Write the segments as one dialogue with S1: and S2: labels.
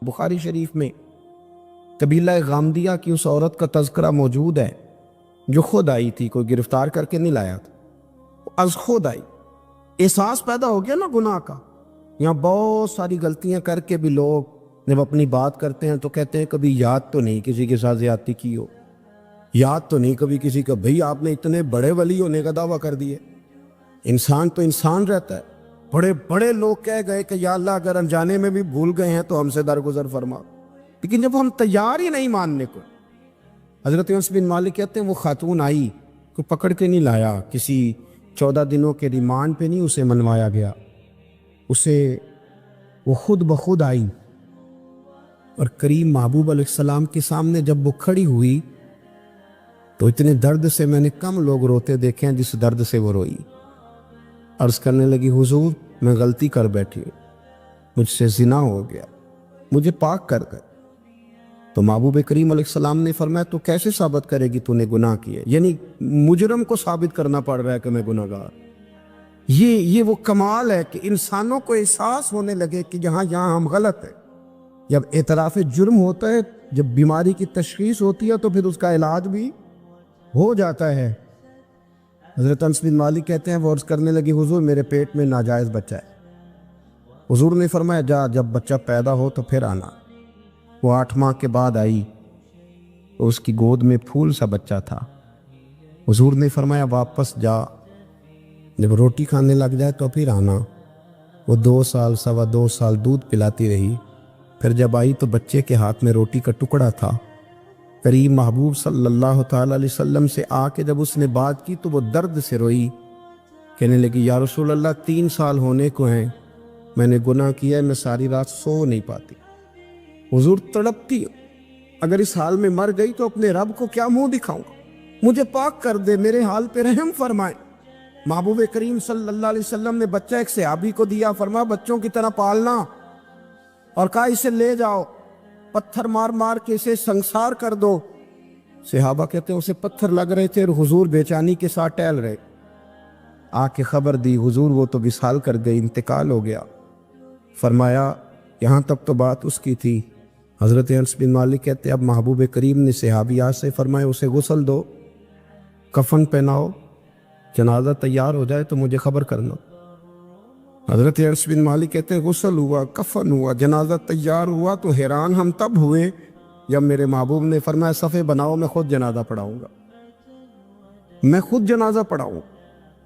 S1: بخاری شریف میں قبیلہ غامدیہ کی اس عورت کا تذکرہ موجود ہے جو خود آئی تھی، کوئی گرفتار کر کے نہیں لایا تھا، از خود آئی۔ احساس پیدا ہو گیا نا گناہ کا۔ یہاں بہت ساری غلطیاں کر کے بھی لوگ جب اپنی بات کرتے ہیں تو کہتے ہیں کبھی یاد تو نہیں کسی کے ساتھ زیادتی کی ہو، یاد تو نہیں کبھی کسی کا، بھئی آپ نے اتنے بڑے ولی ہونے کا دعویٰ کر دیے۔ انسان تو انسان رہتا ہے۔ بڑے بڑے لوگ کہہ گئے کہ یا اللہ اگر انجانے میں بھی بھول گئے ہیں تو ہم سے درگزر فرما، لیکن جب ہم تیار ہی نہیں ماننے کو۔ حضرت انس بن مالک کہتے ہیں وہ خاتون آئی، کو پکڑ کے نہیں لایا، کسی 14 دنوں کے ریمانڈ پہ نہیں اسے منوایا گیا، اسے وہ خود بخود آئی، اور کریم محبوب علیہ السلام کے سامنے جب وہ کھڑی ہوئی تو اتنے درد سے میں نے کم لوگ روتے دیکھے ہیں جس درد سے وہ روئی۔ عرض کرنے لگی حضور میں غلطی کر بیٹھی ہوں، مجھ سے زنا ہو گیا، مجھے پاک کر گئے۔ تو محبوب کریم علیہ السلام نے فرمایا تو کیسے ثابت کرے گی تو نے گناہ کیے؟ یعنی مجرم کو ثابت کرنا پڑ رہا ہے کہ میں گناہ گار۔ یہ وہ کمال ہے کہ انسانوں کو احساس ہونے لگے کہ یہاں ہم غلط ہیں۔ جب اعتراف جرم ہوتا ہے، جب بیماری کی تشخیص ہوتی ہے تو پھر اس کا علاج بھی ہو جاتا ہے۔ حضرت انس بن مالک کہتے ہیں وہ عرض کرنے لگی حضور میرے پیٹ میں ناجائز بچہ ہے۔ حضور نے فرمایا جا جب بچہ پیدا ہو تو پھر آنا۔ وہ 8 ماہ کے بعد آئی تو اس کی گود میں پھول سا بچہ تھا۔ حضور نے فرمایا واپس جا، جب روٹی کھانے لگ جائے تو پھر آنا۔ وہ 2 سال 2.25 سال دودھ پلاتی رہی، پھر جب آئی تو بچے کے ہاتھ میں روٹی کا ٹکڑا تھا۔ کریم محبوب صلی اللہ تعالی علیہ وسلم سے آ کے جب اس نے بات کی تو وہ درد سے روئی، کہنے لگی یا رسول اللہ 3 سال ہونے کو ہیں، میں نے گناہ کیا ہے، میں ساری رات سو نہیں پاتی۔ حضور تڑپتی اگر اس حال میں مر گئی تو اپنے رب کو کیا منہ دکھاؤں گا، مجھے پاک کر دے، میرے حال پہ رحم فرمائے۔ محبوب کریم صلی اللہ علیہ وسلم نے بچہ ایک صحابی کو دیا، فرمایا بچوں کی طرح پالنا، اور کہا اسے لے جاؤ، پتھر مار مار کے اسے سنسار کر دو۔ صحابہ کہتے ہیں اسے پتھر لگ رہے تھے اور حضور بے چینی کے ساتھ ٹہل رہے۔ آ کے خبر دی حضور وہ تو وصال کر گئی، انتقال ہو گیا۔ فرمایا یہاں تک تو بات اس کی تھی۔ حضرت انس بن مالک کہتے ہیں اب محبوب کریم نے صحابیات سے فرمایا اسے غسل دو، کفن پہناؤ، جنازہ تیار ہو جائے تو مجھے خبر کرنا۔ حضرت انس بن مالک کہتے ہیں غسل ہوا، کفن ہوا، جنازہ تیار ہوا تو حیران ہم تب ہوئے جب میرے محبوب نے فرمایا صفے بناؤ، میں خود جنازہ پڑھاؤں گا، میں خود جنازہ پڑھاؤں۔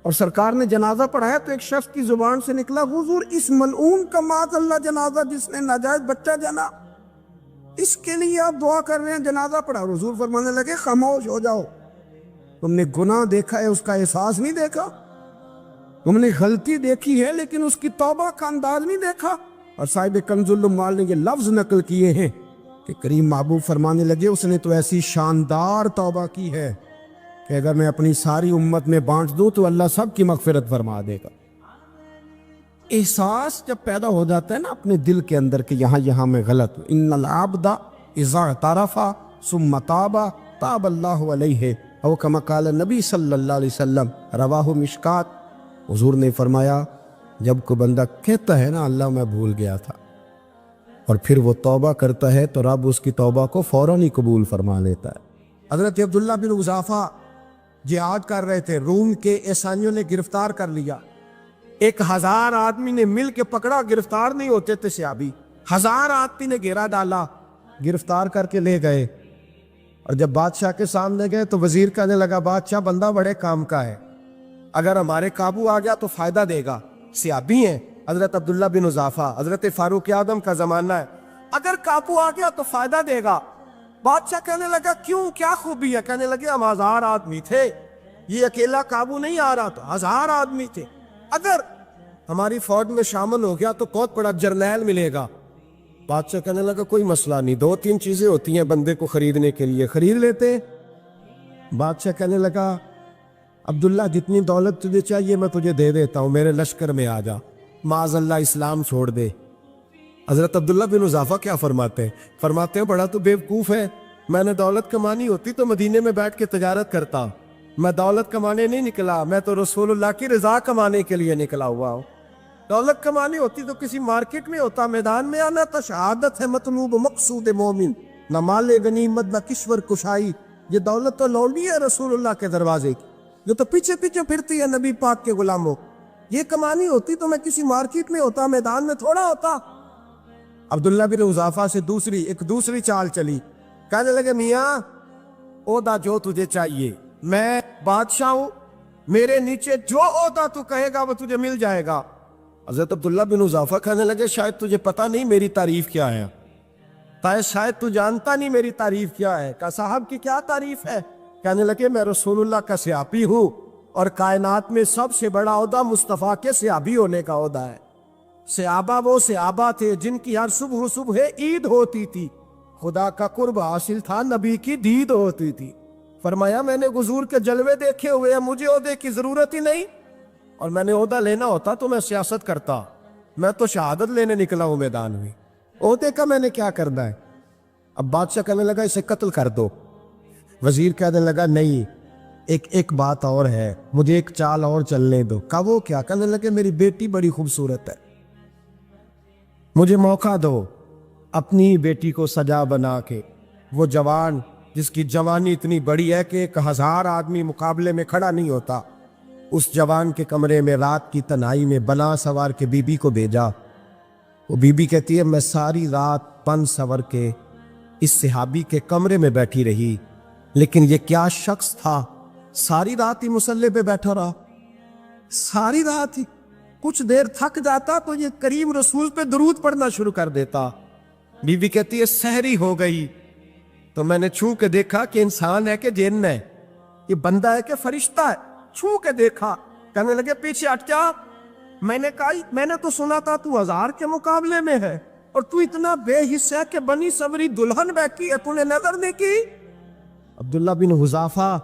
S1: اور سرکار نے جنازہ پڑھایا تو ایک شخص کی زبان سے نکلا حضور اس ملعون کا معاذ اللہ جنازہ جس نے ناجائز بچہ جنا، اس کے لیے آپ دعا کر رہے ہیں، جنازہ پڑھا۔ حضور فرمانے لگے خاموش ہو جاؤ، تم نے گناہ دیکھا ہے اس کا احساس نہیں دیکھا، تم نے غلطی دیکھی ہے لیکن اس کی توبہ کا انداز نہیں دیکھا۔ اور صاحب کنز العمال نے یہ لفظ نقل کیے ہیں کہ کریم محبوب فرمانے لگے اس نے تو ایسی شاندار توبہ کی ہے کہ اگر میں اپنی ساری امت میں بانٹ دوں تو اللہ سب کی مغفرت فرما دے گا۔ احساس جب پیدا ہو جاتا ہے نا اپنے دل کے اندر کہ یہاں میں غلط ہوں، ان العبد اذا اعترف ثم تاب تاب اللہ علیہ او کما قال نبی صلی اللہ علیہ وسلم، رواہ مشکات۔ حضور نے فرمایا جب کوئی بندہ کہتا ہے نا اللہ میں بھول گیا تھا، اور پھر وہ توبہ کرتا ہے تو رب اس کی توبہ کو فوراً ہی قبول فرما لیتا ہے۔ حضرت عبداللہ بن حذافہ جہاد کر رہے تھے، روم کے عیسائیوں نے گرفتار کر لیا، 1000 آدمی نے مل کے پکڑا، گرفتار نہیں ہوتے تھے صحابی، 1000 آدمی نے گھیرا ڈالا، گرفتار کر کے لے گئے۔ اور جب بادشاہ کے سامنے گئے تو وزیر کہنے لگا بادشاہ بندہ بڑے کام کا ہے، اگر ہمارے قابو آ گیا تو فائدہ دے گا، صحابی ہیں حضرت عبداللہ بن حذافہ، حضرت فاروق اعظم کا زمانہ ہے، اگر قابو آ گیا تو فائدہ دے گا۔ بادشاہ کہنے لگا کیوں، کیا خوبی ہے؟ کہنے لگے ہم 1000 آدمی تھے، یہ اکیلا قابو نہیں آ رہا، تو 1000 آدمی تھے، اگر ہماری فوج میں شامل ہو گیا تو بہت بڑا جرنیل ملے گا۔ بادشاہ کہنے لگا کوئی مسئلہ نہیں، 2-3 چیزیں ہوتی ہیں بندے کو خریدنے کے لیے، خرید لیتے۔ بادشاہ کہنے لگا عبداللہ جتنی دولت تجھے چاہیے میں تجھے دے دیتا ہوں، میرے لشکر میں آ جا، معاذ اللہ اسلام چھوڑ دے۔ حضرت عبداللہ بن حذافہ کیا فرماتے ہیں بڑا تو بیوقوف ہے، میں نے دولت کمانی ہوتی تو مدینے میں بیٹھ کے تجارت کرتا، میں دولت کمانے نہیں نکلا، میں تو رسول اللہ کی رضا کمانے کے لیے نکلا ہوا ہوں۔
S2: دولت کمانی ہوتی تو کسی مارکیٹ میں ہوتا، میدان میں آنا تھا۔ شہادت ہے مطلوب مقصود مومن، نہ مال غنیمت نہ کشور کشائی۔ یہ دولت تو لوٹی ہے رسول اللہ کے دروازے کی، جو تو پیچھے پیچھے پھرتی ہے نبی پاک کے غلاموں۔ یہ کمانی ہوتی تو میں کسی مارکیٹ میں ہوتا، میدان میں تھوڑا ہوتا۔ عبداللہ بن حذافہ سے ایک دوسری چال چلی، کہنے لگے میاں عہدہ جو تجھے چاہیے، میں بادشاہ ہوں، میرے نیچے جو عہدہ تو کہے گا وہ تجھے مل جائے گا۔ حضرت عبداللہ بن حذافہ کہنے لگے شاید تجھے پتہ نہیں میری تعریف کیا ہے، شاید تو جانتا نہیں میری تعریف کیا ہے۔ کہا صاحب کی کیا تعریف ہے؟ کہنے لگے میں رسول اللہ کا صحابی ہوں، اور کائنات میں سب سے بڑا عہدہ مصطفیٰ کے صحابی ہونے کا عہدہ ہے۔ صحابہ وہ صحابہ تھے جن کی ہر صبح صبح عید ہوتی تھی، خدا کا قرب حاصل تھا، نبی کی دید ہوتی تھی۔ فرمایا میں نے حضور کے جلوے دیکھے ہوئے ہیں، مجھے عہدے کی ضرورت ہی نہیں، اور میں نے عہدہ لینا ہوتا تو میں سیاست کرتا، میں تو شہادت لینے نکلا ہوں میدان میں، عہدے کا میں نے کیا کرنا ہے۔ اب بادشاہ کہنے لگا اسے قتل کر دو۔ وزیر کہنے لگا نہیں، ایک بات اور ہے، مجھے ایک چال اور چلنے دو۔ کہا وہ کیا؟ کہنے لگے میری بیٹی بڑی خوبصورت ہے، مجھے موقع دو اپنی بیٹی کو سجا بنا کے۔ وہ جوان جس کی جوانی اتنی بڑی ہے کہ 1000 آدمی مقابلے میں کھڑا نہیں ہوتا، اس جوان کے کمرے میں رات کی تنہائی میں بنا سوار کے بی بی کو بھیجا۔ وہ بی بی کہتی ہے میں ساری رات بن سور کے اس صحابی کے کمرے میں بیٹھی رہی، لیکن یہ کیا شخص تھا، ساری رات ہی مصلے پہ بیٹھا رہا، ساری رات ہی۔ کچھ دیر تھک جاتا تو یہ کریم رسول پہ درود پڑھنا شروع کر دیتا۔ بی بی کہتی ہے سحری ہو گئی تو میں نے چھو کے دیکھا کہ انسان ہے کہ جن ہے، یہ بندہ ہے کہ فرشتہ ہے، چھو کے دیکھا۔ کہنے لگے پیچھے ہٹ جا۔ میں نے کہا میں نے تو سنا تھا تو 1000 کے مقابلے میں ہے، اور تو اتنا بے حصہ ہے کہ بنی سوری دلہن بیٹھی ہے، تو نے نظر نہیں کی۔ عبداللہ بن حذافہ،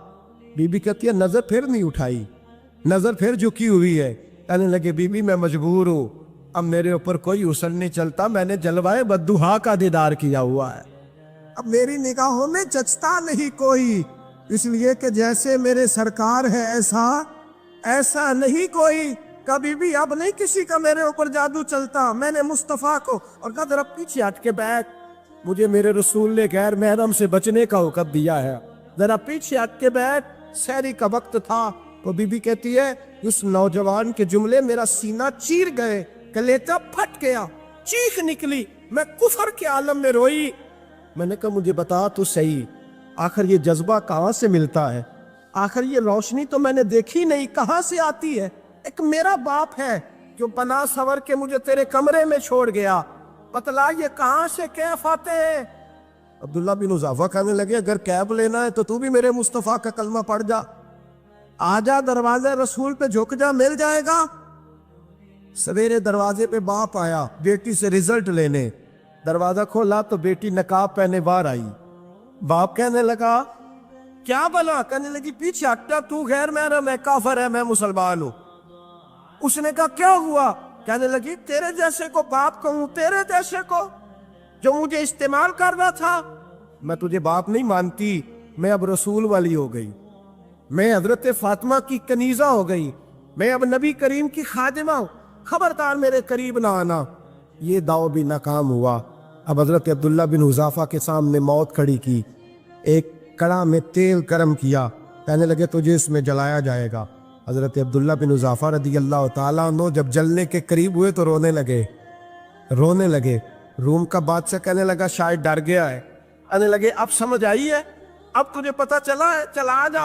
S2: بی بی کہتی ہے نظر پھر نہیں اٹھائی، نظر پھر جھکی ہوئی ہے۔ کہنے لگے بی بی میں مجبور ہوں، اب میرے اوپر کوئی حسن نہیں چلتا، میں نے جلوائے بددہا کا دیدار کیا ہوا ہے، اب میری نگاہوں میں جچتا نہیں کوئی، اس لیے کہ جیسے میرے سرکار ہے ایسا نہیں کوئی۔ کبھی بھی اب نہیں کسی کا میرے اوپر جادو چلتا، میں نے مصطفیٰ کو، اور کہا ذرا پیچھے ہٹ کے بیٹھ، مجھے میرے رسول نے غیر محرم سے بچنے کا حکم دیا ہے، ذرا پیچھے ہٹ کے بیٹھ۔ سحری کا وقت تھا تو بی بی کہتی ہے اس نوجوان کے جملے میرا سینہ چیر گئے، کلیجہ پھٹ گیا، چیخ نکلی، میں کفر کے عالم میں روئی۔ میں نے کہا مجھے بتا تو صحیح، آخر یہ جذبہ کہاں سے ملتا ہے، آخر یہ روشنی تو میں نے دیکھی نہیں، کہاں سے آتی ہے؟ ایک میرا باپ ہے جو بنا سور کے مجھے تیرے کمرے میں چھوڑ گیا، بتلا یہ کہاں سے کیف آتے ہیں؟ عبداللہ بن حذافہ کہنے لگے اگر کیف لینا ہے تو بھی میرے مصطفیٰ کا کلمہ پڑھ جا، آجا دروازے رسول پہ جھک جا، مل جائے گا۔ سویرے دروازے پہ باپ آیا بیٹی سے رزلٹ لینے، دروازہ کھولا تو بیٹی نقاب پہنے باہر آئی۔ باپ کہنے لگا کیا بلا؟ کہنے لگی پیچھے ہٹ جا، تو غیر محرم ہے، کافر ہے، میں مسلمان ہوں۔ اس نے کہا کیا ہوا؟ کہنے لگی تیرے جیسے کو باپ کہوں، تیرے جیسے کو جو مجھے استعمال کر رہا تھا، میں تجھے باپ نہیں مانتی، میں اب رسول والی ہو گئی، میں حضرت فاطمہ کی کنیزہ ہو گئی، میں اب نبی کریم کی خادمہ ہوں، خبردار میرے قریب نہ آنا۔ یہ داؤ بھی ناکام ہوا۔ اب حضرت عبداللہ بن حذافہ کے سامنے موت کھڑی کی، ایک کڑا میں تیل گرم کیا، کہنے لگے تجھے اس میں جلایا جائے گا۔ حضرت عبداللہ بن حذافہ رضی اللہ تعالیٰ عنہ جب جلنے کے قریب ہوئے تو رونے لگے۔ روم کا بادشاہ کہنے لگا شاید ڈر گیا ہے، کہنے لگے اب سمجھ آئی ہے، اب تجھے پتہ چلا ہے، چلا آ جا۔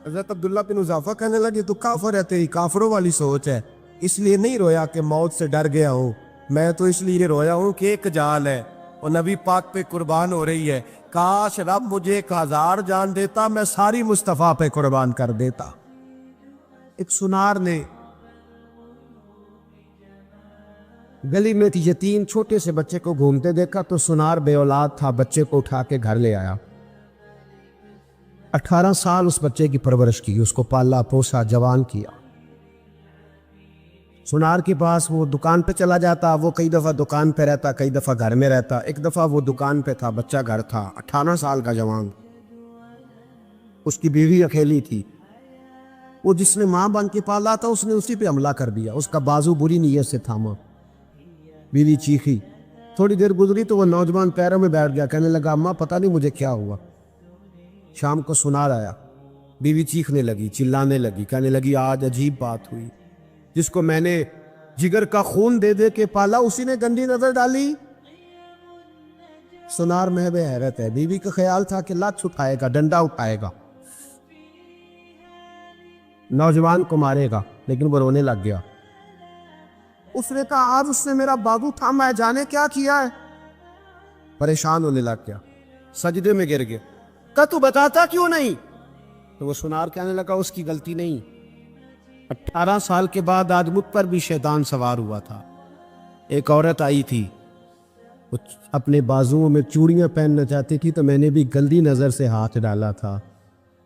S2: حضرت عبداللہ بن حذافہ کہنے لگے تو کافر ہے، تیری کافروں والی سوچ ہے، اس لیے نہیں رویا کہ موت سے ڈر گیا ہوں، میں تو اس لیے رویا ہوں کہ ایک جان ہے وہ نبی پاک پہ قربان ہو رہی ہے، کاش رب مجھے 1000 جان دیتا، میں ساری مصطفیٰ پہ قربان کر دیتا۔ ایک سنار نے گلی میں یتیم چھوٹے سے بچے کو گھومتے دیکھا تو سنار بے اولاد تھا، بچے کو اٹھا کے گھر لے آیا، 18 سال اس بچے کی پرورش کی، اس کو پالا پوسا، جوان کیا۔ سنار کے پاس وہ دکان پہ چلا جاتا، وہ کئی دفعہ دکان پہ رہتا، کئی دفعہ گھر میں رہتا۔ ایک دفعہ وہ دکان پہ تھا، بچہ گھر تھا، 18 سال کا جوان، اس کی بیوی اکیلی تھی۔ وہ جس نے ماں بن کے پالا تھا اس نے اسی پہ حملہ کر دیا، اس کا بازو بری نیت سے تھاما۔ بیوی چیخی، تھوڑی دیر گزری تو وہ نوجوان پیروں میں بیٹھ گیا، کہنے لگا اماں پتہ نہیں مجھے کیا ہوا۔ شام کو سنار آیا، بیوی چیخنے لگی، چلانے لگی، کہنے لگی آج عجیب بات ہوئی، جس کو میں نے جگر کا خون دے دے کے پالا اسی نے گندی نظر ڈالی۔ سنار محب حیرت ہے، بیوی کا خیال تھا کہ لات اٹھائے گا، ڈنڈا اٹھائے گا، نوجوان کو مارے گا، لیکن وہ رونے لگ گیا۔ اس نے کہا آج اس نے میرا بازو تھاما ہے، جانے کیا کیا ہے۔ پریشان ہونے لگ گیا، سجدے میں گر گیا، کہا تو بتاتا کیوں نہیں؟ تو وہ سنار کہنے لگا اس کی غلطی نہیں، 18 سال کے بعد آج مجھ پر بھی شیطان سوار ہوا تھا۔ ایک عورت آئی تھی، وہ اپنے بازوؤں میں چوڑیاں پہننا چاہتی تھی تو میں نے بھی گندی نظر سے ہاتھ ڈالا تھا،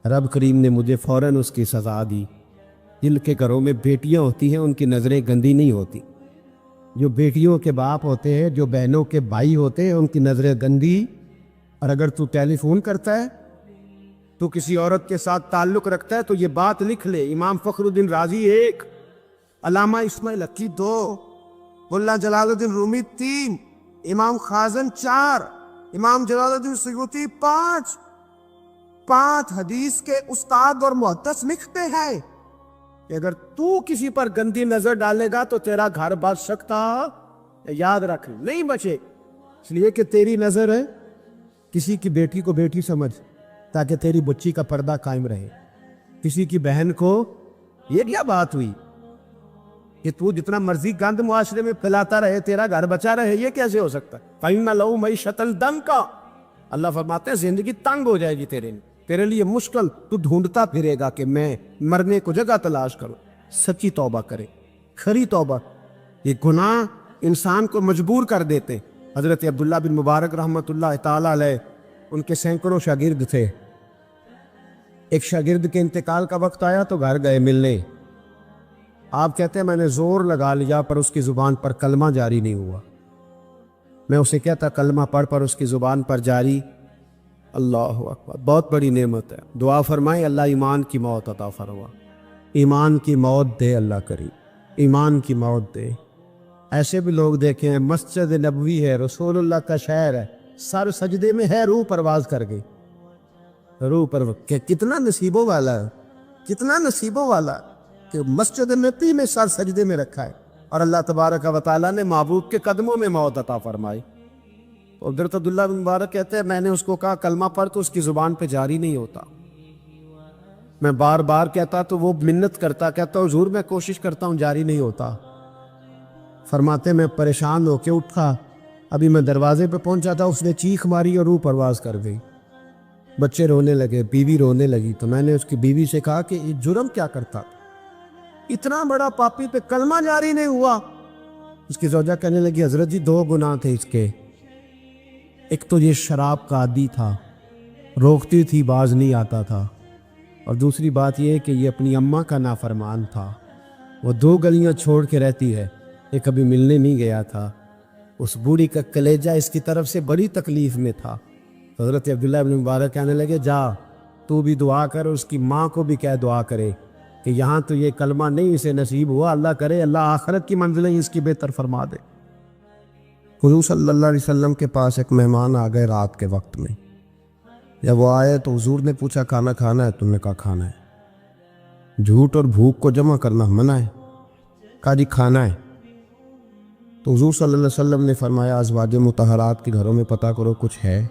S2: رب کریم نے مجھے فوراً اس کی سزا دی۔ جن کے گھروں میں بیٹیاں ہوتی ہیں ان کی نظریں گندی نہیں ہوتی، جو بیٹیوں کے باپ ہوتے ہیں، جو بہنوں کے بھائی ہوتے ہیں، ان کی نظریں گندی۔ اور اگر تو ٹیلی فون کرتا ہے، تو کسی عورت کے ساتھ تعلق رکھتا ہے تو یہ بات لکھ لے، امام فخر الدین رازی 1، علامہ اسماعیل حقی 2، ملا جلال الدین رومی 3، امام خازن 4، امام جلال الدین سیوطی 5 حدیث کے استاد اور محدث لکھتے ہیں کہ اگر تو کسی پر گندی نظر ڈالے گا تو تیرا گھر بچ سکتا، یاد رکھ نہیں بچے، اس لیے کہ تیری نظر ہے، کسی کی بیٹی کو بیٹی سمجھ تاکہ تیری بچی کا پردہ قائم رہے، کسی کی بہن کو، یہ کیا بات ہوئی کہ تو جتنا مرضی گند معاشرے میں پھیلاتا رہے تیرا گھر بچا رہے، یہ کیسے ہو سکتا ہے؟ فَإِنَّ لَهُ مَعِيشَةً ضَنْكَ، اللہ فرماتے ہیں زندگی تنگ ہو جائے گی تیرے لیے مشکل، تو ڈھونڈتا پھرے گا کہ میں مرنے کو جگہ تلاش کروں۔ سچی توبہ کرے، کھری توبہ۔ یہ گناہ انسان کو مجبور کر دیتے۔ حضرت عبداللہ بن مبارک رحمۃ اللہ تعالیٰ علیہ، ان کے سینکڑوں شاگرد تھے، ایک شاگرد کے انتقال کا وقت آیا تو گھر گئے ملنے۔ آپ کہتے ہیں میں نے زور لگا لیا پر اس کی زبان پر کلمہ جاری نہیں ہوا۔ میں اسے کہتا کلمہ پڑھ پر اس کی زبان پر جاری۔ اللہ اکبر، بہت بڑی نعمت ہے، دعا فرمائیں اللہ ایمان کی موت عطا فرما، ایمان کی موت دے اللہ کریم، ایمان کی موت دے۔ ایسے بھی لوگ دیکھیں ہیں، مسجد نبوی ہے، رسول اللہ کا شہر ہے، سر سجدے میں ہے، روح پرواز کر گئی، روح پر کتنا نصیبوں والا ہے، کتنا نصیبوں والا کہ مسجد نبی میں سر سجدے میں رکھا ہے، اور اللہ تبارک و تعالیٰ نے محبوب کے قدموں میں موت عطا فرمائی۔ حضرت عبداللہ بن مبارک کہتے ہیں میں نے اس کو کہا کلمہ پڑھ تو اس کی زبان پہ جاری نہیں ہوتا، میں بار بار کہتا تو وہ منت کرتا، کہتا حضور میں کوشش کرتا ہوں جاری نہیں ہوتا۔ فرماتے میں پریشان ہو کے اٹھا، ابھی میں دروازے پہ پہنچا تھا، اس نے چیخ ماری اور روح پرواز کر گئی۔ بچے رونے لگے، بیوی رونے لگی، تو میں نے اس کی بیوی سے کہا کہ یہ جرم کیا کرتا، اتنا بڑا پاپی پہ کلمہ جاری نہیں ہوا۔ اس کی زوجہ کہنے لگی حضرت جی 2 گناہ تھے اس کے، ایک تو یہ شراب کا عادی تھا، روکتی تھی باز نہیں آتا تھا، اور دوسری بات یہ کہ یہ اپنی اماں کا نافرمان تھا، وہ 2 گلیاں چھوڑ کے رہتی ہے، یہ کبھی ملنے نہیں گیا تھا، اس بوڑھی کا کلیجہ اس کی طرف سے بڑی تکلیف میں تھا۔ حضرت عبداللہ بن مبارک کہنے لگے جا تو بھی دعا کر، اس کی ماں کو بھی کہہ دعا کرے کہ یہاں تو یہ کلمہ نہیں اسے نصیب ہوا، اللہ کرے اللہ آخرت کی منزلیں اس کی بہتر فرما دے۔ حضور صلی اللہ علیہ وسلم کے پاس ایک مہمان آ گئے رات کے وقت میں، جب وہ آئے تو حضور نے پوچھا کھانا کھانا ہے؟ تم نے کہا کھانا ہے۔ جھوٹ اور بھوک کو جمع کرنا منع ہے؟ کہا جی کھانا ہے۔ تو حضور صلی اللہ علیہ وسلم نے فرمایا ازواج مطہرات کے گھروں میں پتہ کرو کچھ ہے؟